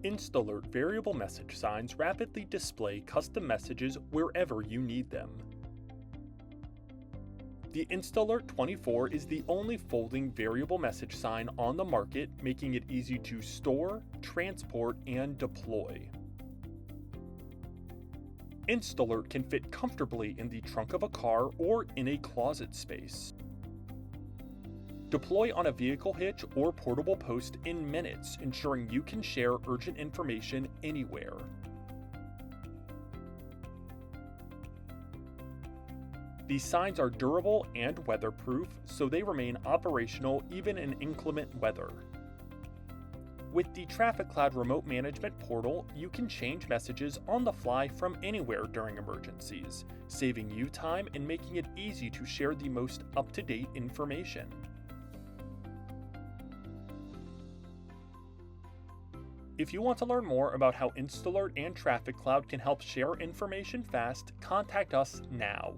InstAlert variable message signs rapidly display custom messages wherever you need them. The InstAlert 24 is the only folding variable message sign on the market, making it easy to store, transport, and deploy. InstAlert can fit comfortably in the trunk of a car or in a closet space. Deploy on a vehicle hitch or portable post in minutes, ensuring you can share urgent information anywhere. These signs are durable and weatherproof, so they remain operational even in inclement weather. With the TraffiCloud remote management portal, you can change messages on the fly from anywhere during emergencies, saving you time and making it easy to share the most up-to-date information. If you want to learn more about how InstAlert and TraffiCloud can help share information fast, contact us now.